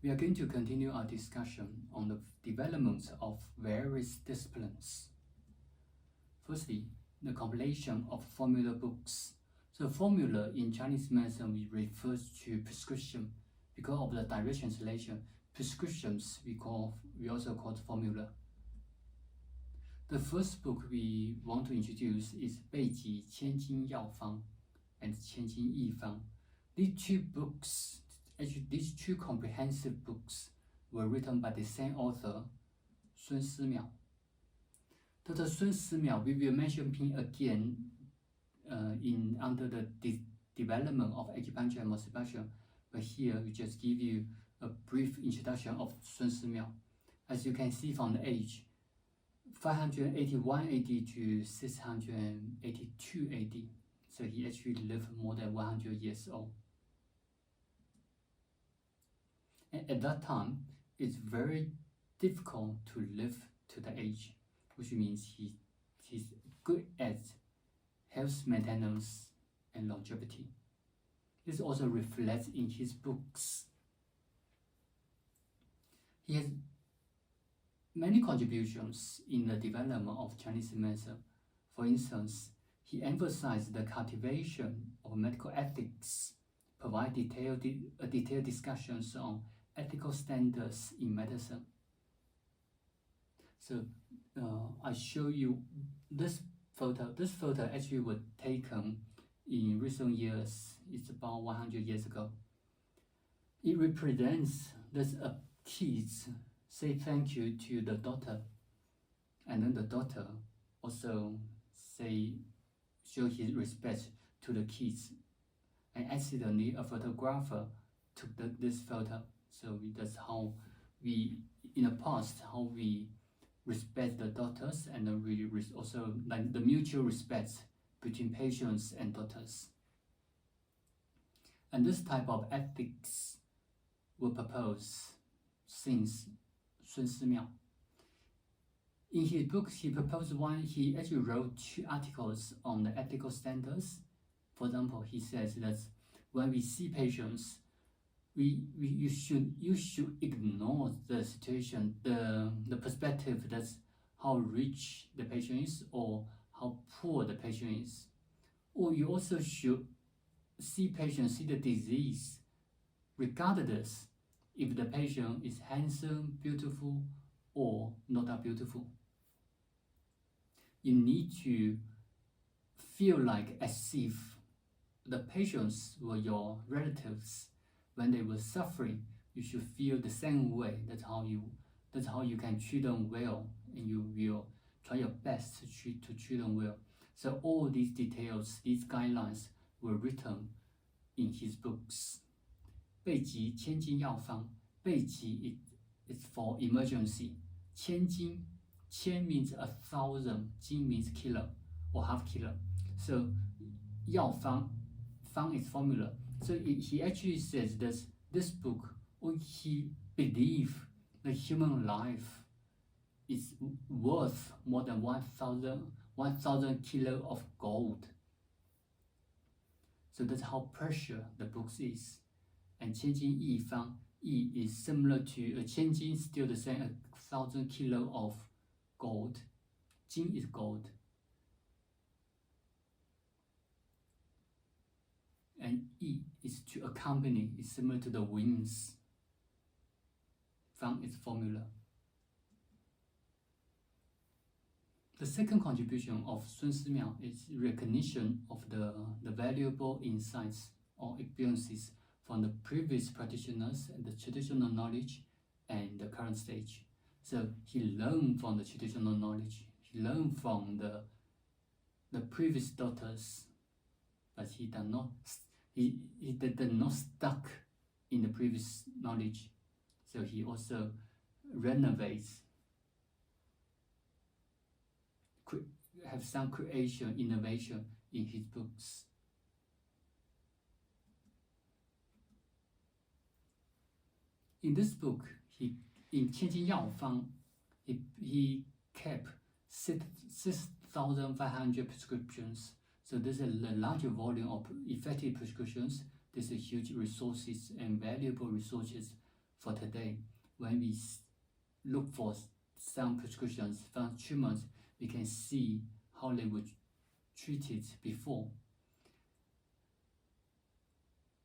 We are going to continue our discussion on the development of various disciplines. Firstly, the compilation of formula books. So formula in Chinese medicine refers to prescription. Because of the direct translation, prescriptions we also call formula. The first book we want to introduce is 备急千金药方 and 千金义方. These two comprehensive books were written by the same author, Sun Simiao. Dr. Sun Simiao, we will mention him again under the development of acupuncture and moxibuction, but here we just give you a brief introduction of Sun Simiao. As you can see from the age, 581 AD to 682 AD, so he actually lived more than 100 years old. And at that time, it's very difficult to live to the age, which means he's good at health maintenance and longevity. This also reflects in his books. He has many contributions in the development of Chinese medicine. For instance, he emphasized the cultivation of medical ethics, provide detailed discussions on ethical standards in medicine. So I show you this photo. This photo actually was taken in recent years. It's about 100 years ago. It represents this kids say thank you to the daughter, and then the daughter also show his respect to the kids. And accidentally, a photographer took this photo. So that's how we, in the past, how we respect the daughters, and then we also like the mutual respect between patients and doctors. And this type of ethics were proposed since Sun Simiao. In his book, he proposed one. He actually wrote 2 articles on the ethical standards. For example, he says that when we see patients, you should ignore the situation, the perspective that's how rich the patient is or how poor the patient is. Or you also should see the disease regardless if the patient is handsome, beautiful, or not that beautiful. You need to feel like as if the patients were your relatives. When they were suffering, you should feel the same way. That's how you can treat them well, and you will try your best to treat them well. So all these details, these guidelines were written in his books. 备急千金药方. 备急 is for emergency. 千金 means 1,000, 金 means killer or half killer. So 药方 is formula. So he actually says that this book, he believes the human life is worth more than 1,000 kilo of gold. So that's how precious the book is. And 千金义方, Yi is similar to 千金, still the same, 1,000 kilo of gold. Jin is gold. And Yi is to accompany, is similar to the winds. Fang is formula. The second contribution of Sun Simiao is recognition of the valuable insights or experiences from the previous practitioners and the traditional knowledge and the current stage. So he learned from the traditional knowledge, he learned from the previous doctors, but he did not stuck in the previous knowledge. So he also renovates, have some creation, innovation in his books. In this book, in 千金药方, he kept 6,500 prescriptions. So this is a larger volume of effective prescriptions. This is huge resources and valuable resources for today. When we look for some prescriptions, some treatments, we can see how they were treated before.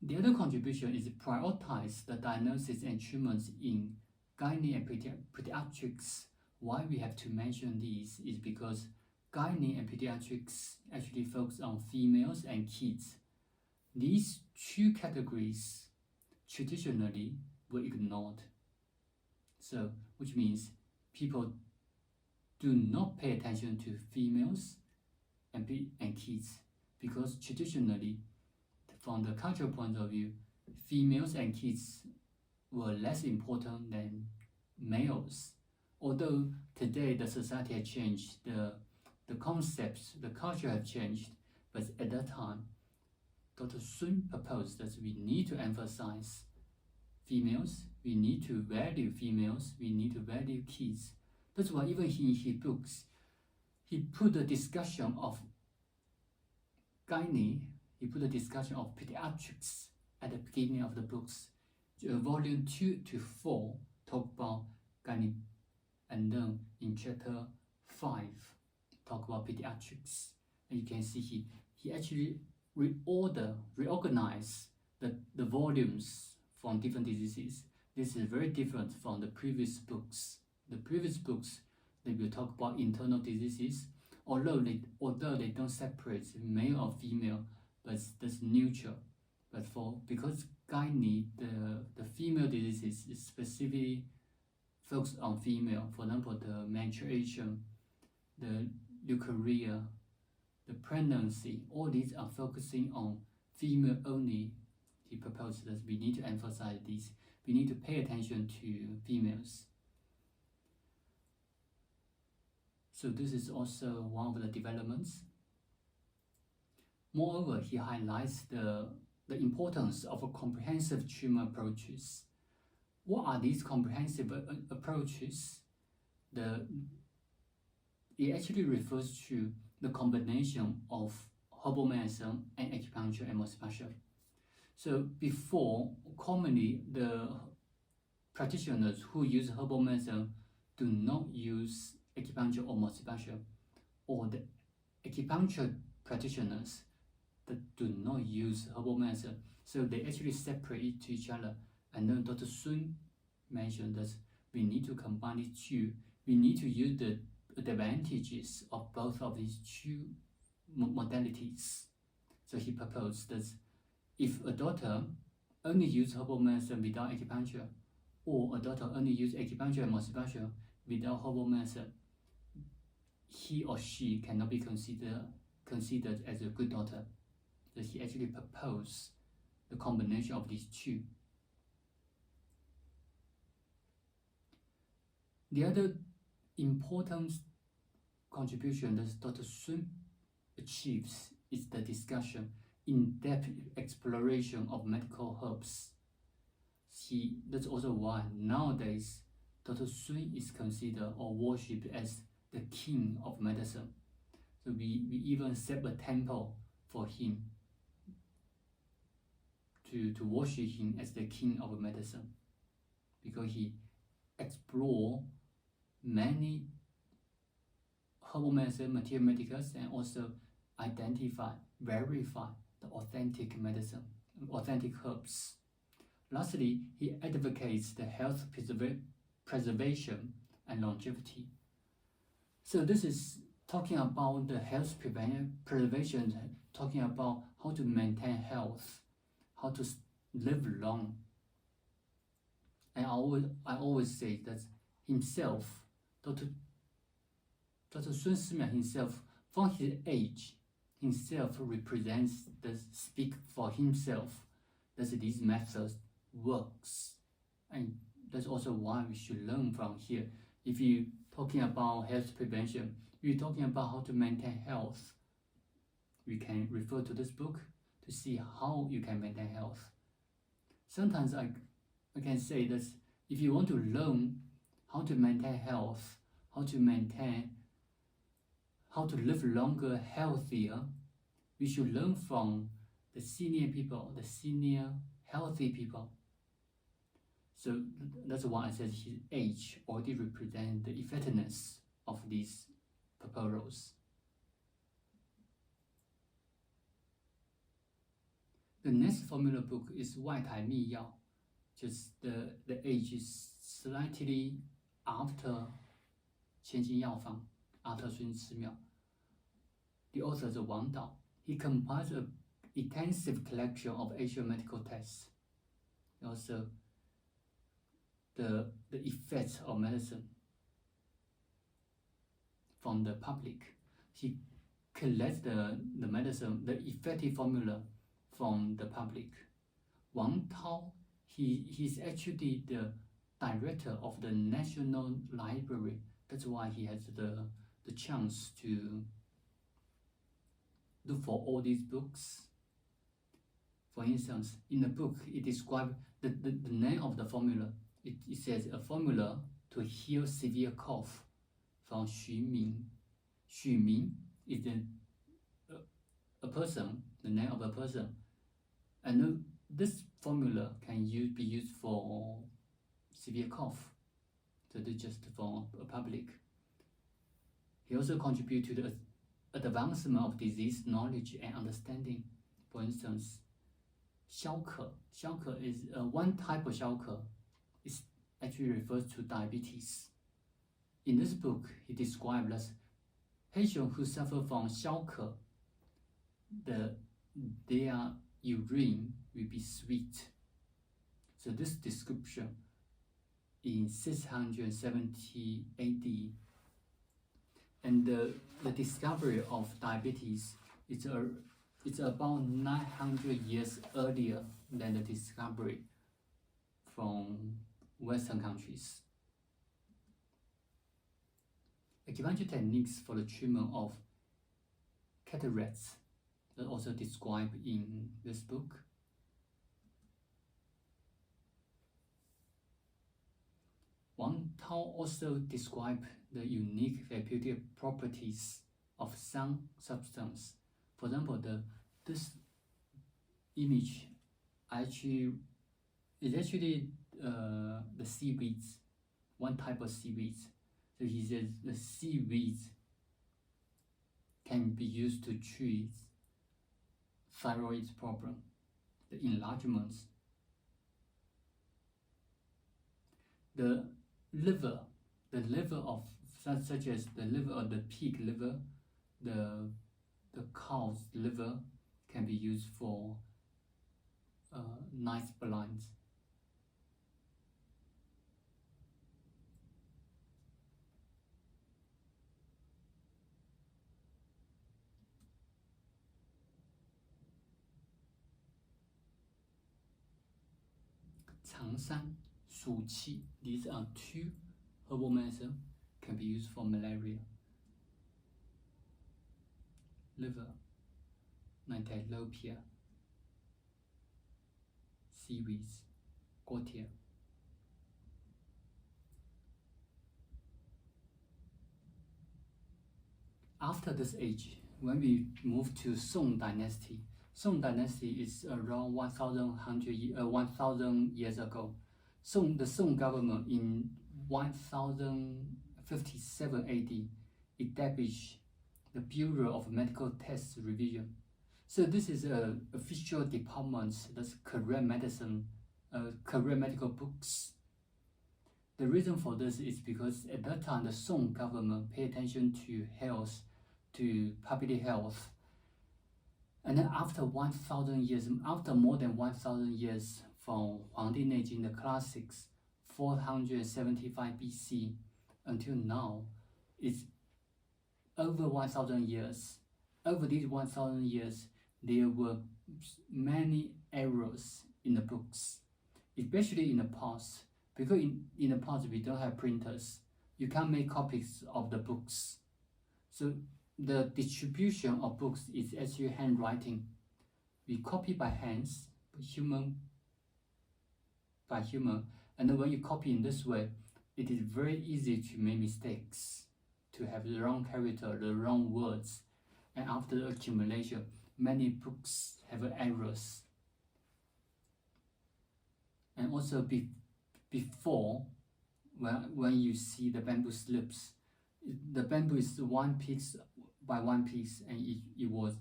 The other contribution is prioritize the diagnosis and treatments in gynae and pediatrics. Why we have to mention these is because gynae and pediatrics actually focus on females and kids. These two categories traditionally were ignored. So, which means people do not pay attention to females and kids, because traditionally, from the cultural point of view, females and kids were less important than males. Although today the society has changed, the concepts, the culture have changed, but at that time, Dr. Sun proposed that we need to emphasize females, we need to value females, we need to value kids. That's why even in his books, he put the discussion of gynae, he put the discussion of pediatrics at the beginning of the books. Volume 2 to 4 talk about gynae, and then in chapter 5 talk about pediatrics. And you can see he actually reorganize the volumes from different diseases. This is very different from the previous books. The previous books, they will talk about internal diseases, although they don't separate male or female, but that's neutral. But because gynae, the female diseases is specifically focused on female. For example, the menstruation, the leukorrhea, the pregnancy, all these are focusing on female only. He proposed that we need to emphasize these. We need to pay attention to females. So this is also one of the developments. Moreover, he highlights the importance of a comprehensive treatment approaches. What are these comprehensive approaches? It actually refers to the combination of herbal medicine and acupuncture and moxibustion. So before, commonly the practitioners who use herbal medicine do not use acupuncture or moxibustion, or the acupuncture practitioners that do not use herbal medicine. So they actually separate to each other. And then Dr. Sun mentioned that we need to combine these two. We need to use the advantages of both of these two modalities. So he proposed that if a doctor only uses herbal medicine without acupuncture, or a doctor only uses acupuncture and moxibustion without herbal medicine, he or she cannot be considered as a good doctor. So he actually proposed the combination of these two. The other important contribution that Dr. Sun achieves is the discussion, in-depth exploration of medical herbs. That's also why nowadays Dr. Sun is considered or worshipped as the king of medicine. So we even set a temple for him to worship him as the king of medicine, because he explored many herbal medicine, material medicals, and also verify the authentic medicine, authentic herbs. Lastly, he advocates the health preservation and longevity. So this is talking about the health preservation, talking about how to maintain health, how to live long. And I always say that himself, Dr. Sun Simian himself, from his age, himself represents speak for himself that these methods works. And that's also why we should learn from here. If you're talking about health prevention, we're talking about how to maintain health, we can refer to this book to see how you can maintain health. Sometimes I can say that if you want to learn how to maintain health, how to live longer, healthier, we should learn from the senior people, the senior healthy people. So that's why I said his age already represents the effectiveness of these proposals. The next formula book is 外台秘药, just the age is slightly after 千金药方, after 孙思邈. The author is Wang Dao. He compiled an extensive collection of Asian medical texts. Also, the effects of medicine from the public. He collects the medicine, the effective formula from the public. Wang Tao, he's actually the director of the National Library. That's why he has the chance to look for all these books. For instance, in the book, it describes the name of the formula. It says a formula to heal severe cough from Xu Ming. Xu Ming is a person, the name of a person. And this formula can be used for severe cough. So this just for a public. He also contributes to the advancement of disease knowledge and understanding. For instance, 消渴. 消渴 is one type of 消渴. It actually refers to diabetes. In this book, he describes as patients who suffer from 消渴, their urine will be sweet. So this description in 670 AD. And the discovery of diabetes is it's about 900 years earlier than the discovery from Western countries. Acupuncture techniques for the treatment of cataracts are also described in this book. Wang Tao also described the unique therapeutic properties of some substance. For example, this image is actually the seaweeds, one type of seaweeds. So he says the seaweeds can be used to treat thyroid problem, the enlargements. The liver of such as the liver of the pig liver, the cow's liver can be used for night blinds. Changshan, Shu Qi, these are two herbal medicine can be used for malaria. Liver, Nightilopia, seaweeds, Gotia. After this age, when we move to Song Dynasty, Song Dynasty is around 1,000 years ago. The Song government in 1057 AD established the Bureau of Medical Tests Revision. So this is an official department that's correct medicine, correct medical books. The reason for this is because at that time the Song government paid attention to health, to public health. And then after 1,000 years, after more than 1,000 years from Huangdi Neijing, the classics, 475 BC until now, it's over 1,000 years. Over these 1,000 years, there were many errors in the books, especially in the past. Because in the past, we don't have printers. You can't make copies of the books. So the distribution of books is actually handwriting. We copy by hands, by human, and then when you copy in this way, it is very easy to make mistakes, to have the wrong character, the wrong words, and after the accumulation, many books have errors. And also before, when you see the bamboo slips, the bamboo is one piece by one piece, and it was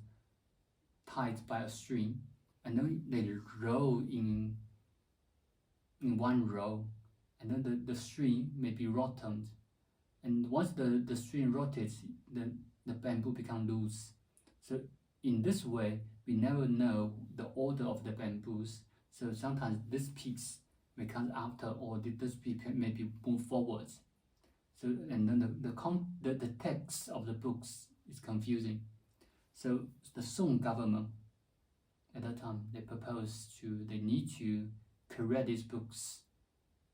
tied by a string, and then they roll in one row, and then the string may be rotten, and once the string rotates, the bamboo becomes loose. So in this way, we never know the order of the bamboos. So sometimes this piece may come after, or this piece may be moved forwards. So and then the text of the books is confusing. So the Song government at that time, they need to correct these books.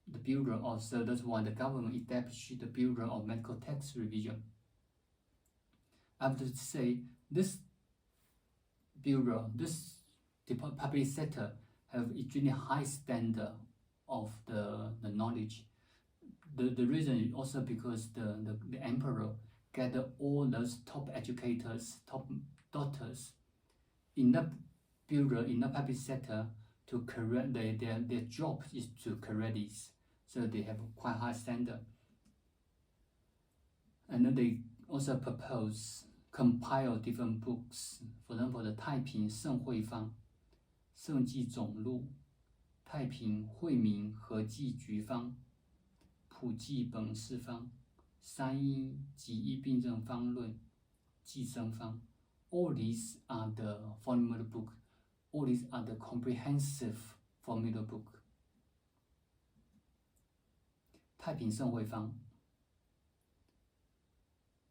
The Bureau also, that's why the government established the Bureau of Medical Text Revision. I have to say, this bureau, this public sector, have extremely high standard of the knowledge. The reason is also because the emperor gathered all those top educators, top doctors in the bureau, in the public sector, to correct their job is to correct this. So they have quite high standard. And then they also compile different books. For example, the 太平盛会方、盛记总录、太平惠民和剂局方、普济本事方、三阴及医病症方论、寄生方. All these are the formula book. All these are the comprehensive formula book. 太平盛会方，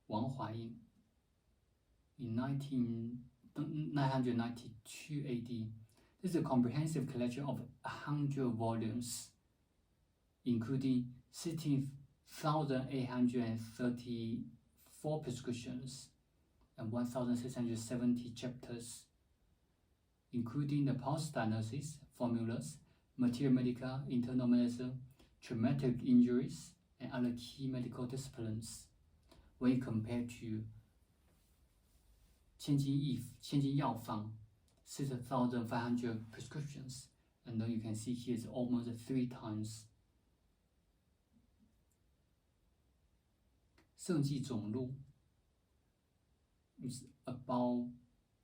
王华英 in 992 AD. This is a comprehensive collection of 100 volumes, including 16,834 prescriptions and 1,670 chapters, including the pulse diagnosis, formulas, materia medica, internal medicine, traumatic injuries, and other key medical disciplines. When you compare to 千金药方, 6,500 prescriptions, and then you can see here it's almost 3 times. 盛记总录 is about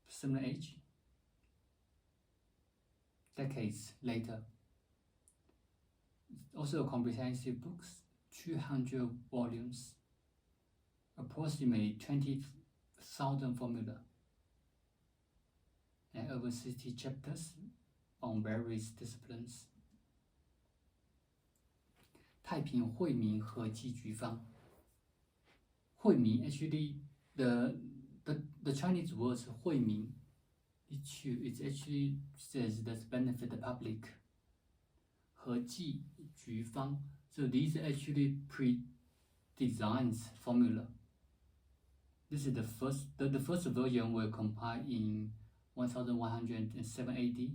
similar age, decades later. Also a comprehensive books, 200 volumes, approximately 20,000 formula, and over 60 chapters on various disciplines. 太平惠民和剂局方. 惠民, actually the Chinese word 惠民, it actually says that benefit the public. 和剂局方, so these are actually pre-designed formula. This is the first version were compiled in 1107 AD,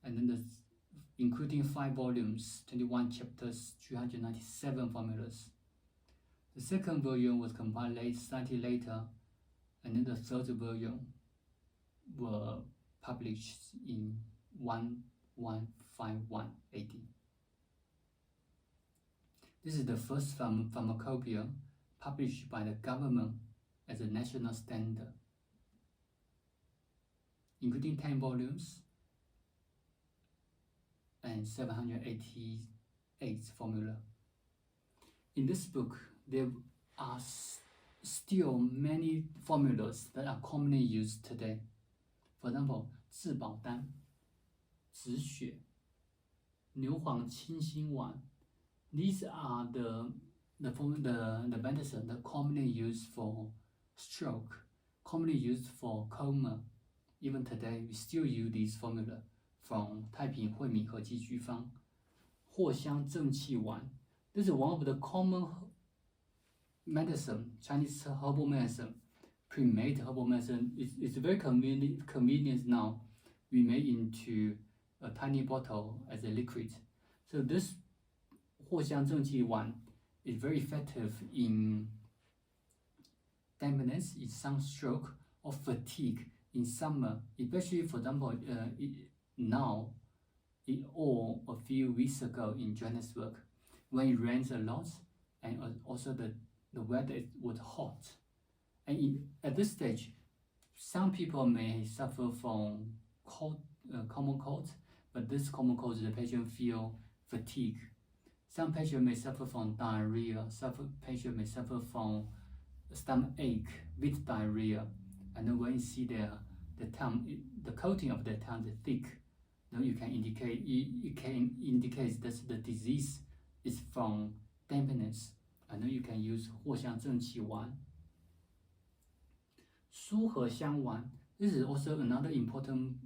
and then including 5 volumes, 21 chapters, 397 formulas. The second version was compiled slightly later, and then the third version were published in 1151 AD. This is the first pharmacopoeia published by the government as a national standard, including 10 volumes and 788 formula. In this book, there are still many formulas that are commonly used today. For example, 治保丹、止血、牛黄清心丸. These are the medicine that commonly used for stroke, commonly used for coma. Even today, we still use these formula from 太平惠民和剂局方。藿香正气丸. This is one of the common medicine, Chinese herbal medicine, pre-made herbal medicine. It's very convenient now. We make into a tiny bottle as a liquid. So this 藿香正气丸 is very effective in dampness, in sunstroke, or fatigue in summer. Especially, for example, now or a few weeks ago in Johannesburg, when it rains a lot, and also the weather was hot. And at this stage, some people may suffer from common cold, but this common cold, the patient feel fatigue. Some patient may suffer from diarrhea. Some patient may suffer from stomach ache with diarrhea. And then when you see the tongue, the coating of the tongue is thick, then you can indicate it can indicate that the disease is from dampness. And then you can use 藿香正气丸. 苏合香丸. This is also another important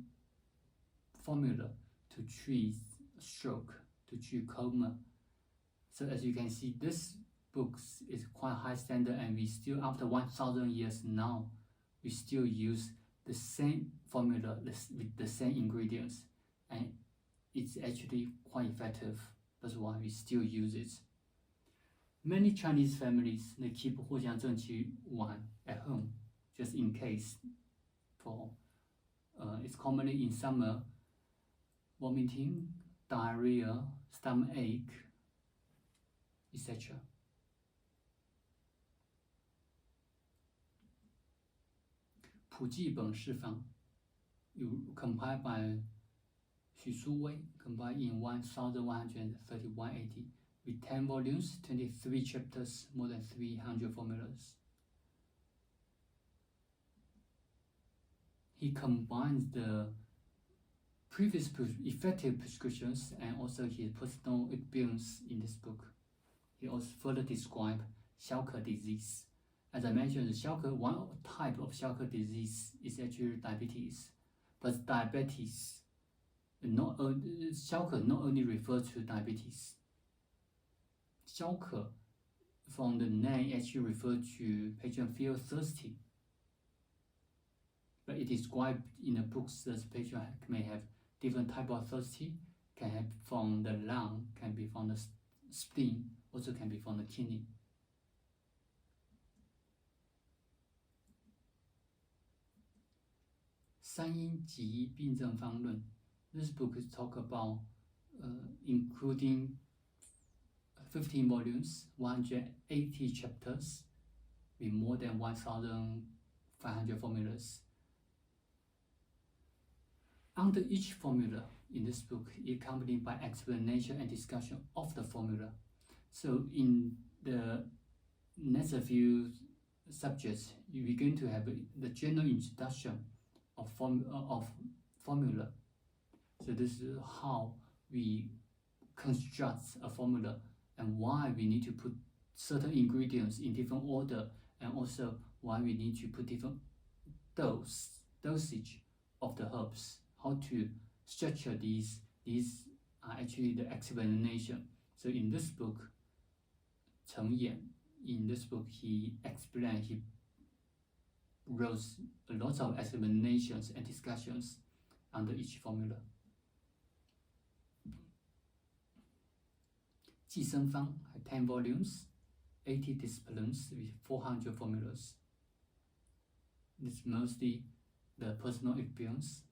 formula to treat stroke, to treat coma. So as you can see, this book is quite high standard, and we still, after 1,000 years now, we still use the same formula with the same ingredients, and it's actually quite effective. That's why we still use it. Many Chinese families, they keep 藿香正气丸 at home, just in case. It's commonly in summer, vomiting, diarrhea, stomach ache, etc. 普济本释方 compiled by Xu Suwei, compiled in 1131 AD, with 10 volumes, 23 chapters, more than 300 formulas. He combines the previous effective prescriptions and also his personal experience in this book. He also further describes Xiaoke disease. As I mentioned, one type of Xiaoke disease is actually diabetes, but diabetes, Xiaoke not only refers to diabetes. Xiaoke, from the name, actually refers to patient feel thirsty. But it is described in the books that patient may have different type of thirsty, can have from the lung, can be from the spleen, also can be from the kidney. 三因集医病症方论. This book is talk about including 15 volumes, 180 chapters, with more than 1,500 formulas. Under each formula in this book, it accompanied by explanation and discussion of the formula. So in the next few subjects, we're going to have the general introduction of formula. So this is how we construct a formula and why we need to put certain ingredients in different order, and also why we need to put different dosage of the herbs. How to structure these are actually the explanation. So in this book, Cheng Yan, in this book he explained, he wrote a lot of explanations and discussions under each formula. 寄生方 10 volumes, 80 disciplines with 400 formulas. It's mostly the personal experience,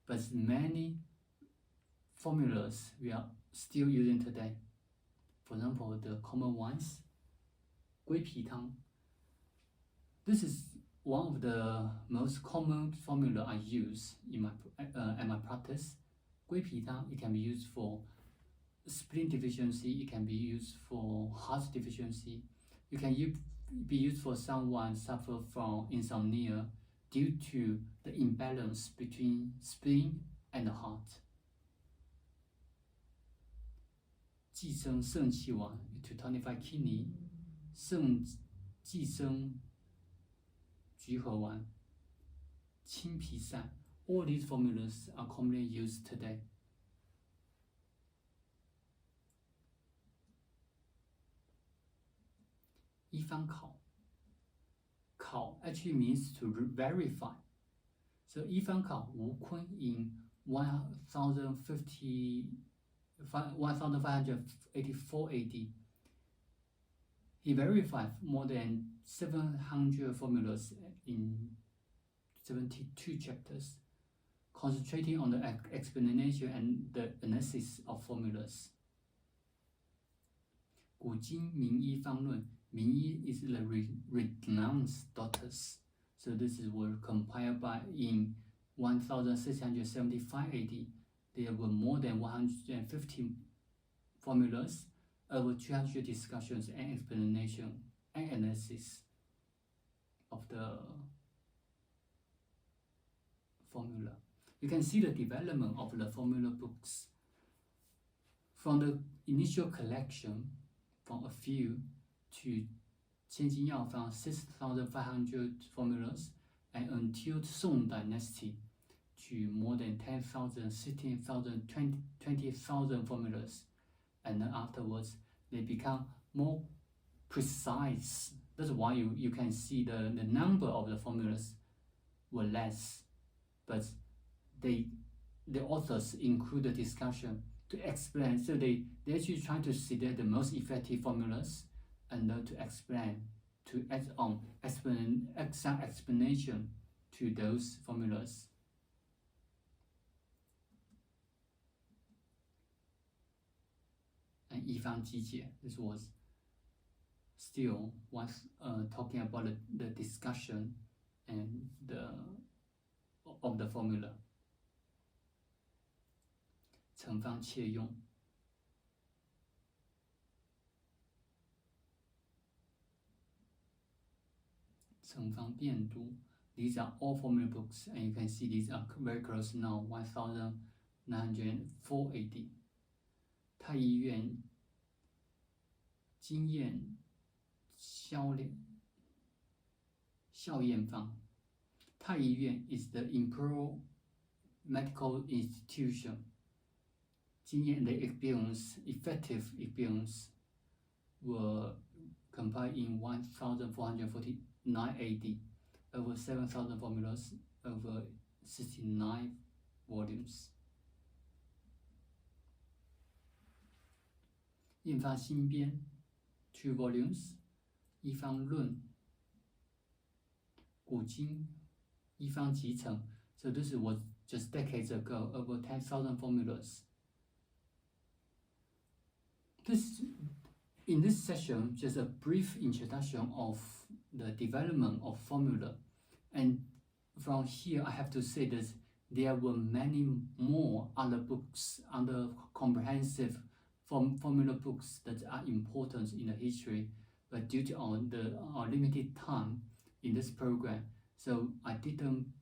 but many formulas we are still using today. For example, the common ones, 龟皮汤. This is one of the most common formula I use in my practice. 龟皮汤, it can be used for spleen deficiency, it can be used for heart deficiency, it can be used for someone suffer from insomnia due to the imbalance between spleen and the heart. 寄生肾气丸 to tonify kidney, 肾寄生聚合丸, 清脾散. All these formulas are commonly used today. 一方考 考 actually means to verify. So 一方考 Wu Kun in 1584 AD, he verified more than 700 formulas in 72 chapters. concentrating on the explanation and the analysis of formulas. 古今名医方论，名医 is the renowned doctors. So this is were compiled by in 1675 AD. There were more than 150 formulas, over 200 discussions and explanation and analysis of the formula. You can see the development of the formula books from the initial collection from a few to 千金药方 6,500 formulas, and until Song Dynasty to more than 10,000, 16,000, 20,000 formulas, and then afterwards they become more precise. That's why you can see the number of the formulas were less, but the authors include the discussion to explain. So they actually try to select the most effective formulas and to explain, to add on some explanation to those formulas. And 一方机解, this was still talking about the discussion and of the formula. 成方切用，成方变读. These are all formula books, and you can see these are very close now. 1904 AD. 太医院经验效验方。太医院 is the imperial medical institution. 经验 the experience, effective experience, were compiled in 1449 AD, over 7,000 formulas, over 69 volumes. 印发新编 2 volumes, 医方论，古今医方集成. So this was just decades ago, over 10,000 formulas. In this session, just a brief introduction of the development of formula. And from here, I have to say that there were many more other books, other comprehensive formula books that are important in the history, but due to our limited time in this program, so I didn't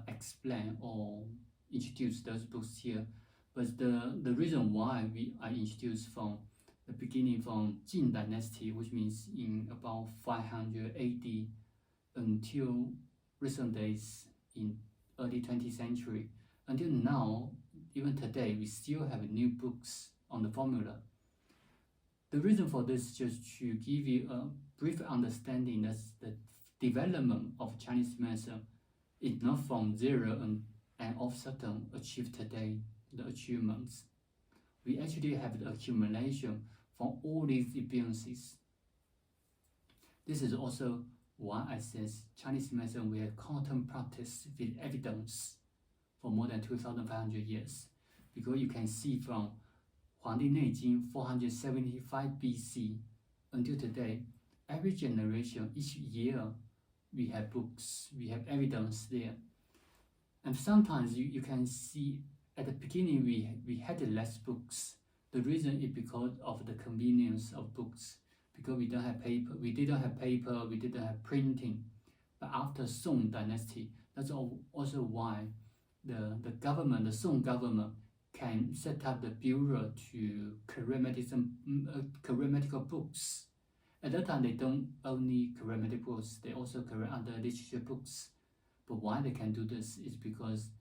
explain or introduce those books here. But the reason why I introduced from the beginning from Jin Dynasty, which means in about 500 AD until recent days in early 20th century, until now, even today, we still have new books on the formula. The reason for this is just to give you a brief understanding that the development of Chinese medicine is not from zero and of sudden achieved today, the achievements. We actually have the accumulation from all these experiences. This is also why I says Chinese medicine we have constant practice with evidence for more than 2,500 years, because you can see from 黄帝内经 475 BC until today, every generation, each year, we have books, we have evidence there. And sometimes you can see at the beginning we had less books. The reason is because of the convenience of books, because we didn't have paper, we didn't have printing. But after Song Dynasty, that's also why the government, the Song government, can set up the bureau to correct medical books. At that time, they don't only correct medical books, they also correct other literature books. But why they can do this is because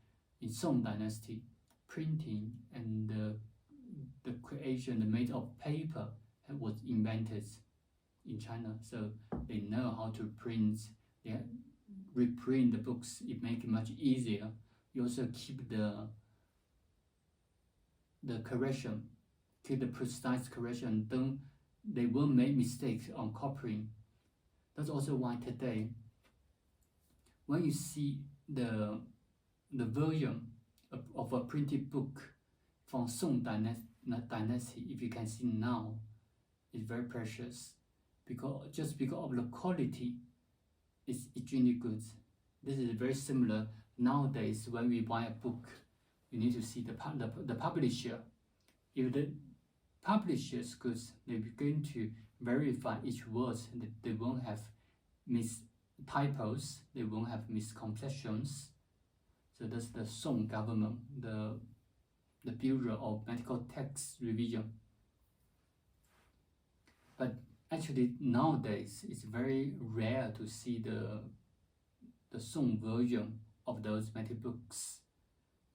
in Song Dynasty, printing and the creation, the made of paper was invented in China. So they know how to print, they reprint the books, it makes it much easier. You also keep the correction, keep the precise correction, they won't make mistakes on copying. That's also why today, when you see the the version of a printed book from Song Dynasty, if you can see now, is very precious because of the quality, it's extremely good. This is very similar nowadays. When we buy a book, you need to see the publisher. If the publisher is good, they're going to verify each word. They won't have typos, they won't have misconceptions. So that's the Song government, the Bureau of Medical Text Revision. But actually nowadays it's very rare to see the Song version of those medical books.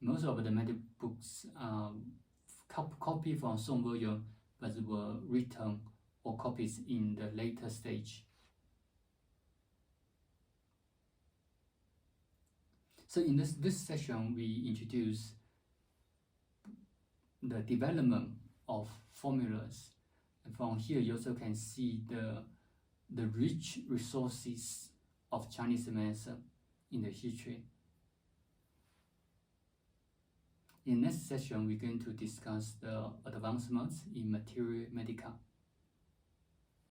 Most of the medical books copy from Song version, but were written or copies in the later stage. So in this session, we introduce the development of formulas. And from here, you also can see the rich resources of Chinese medicine in the history. In next session, we're going to discuss the advancements in material medica.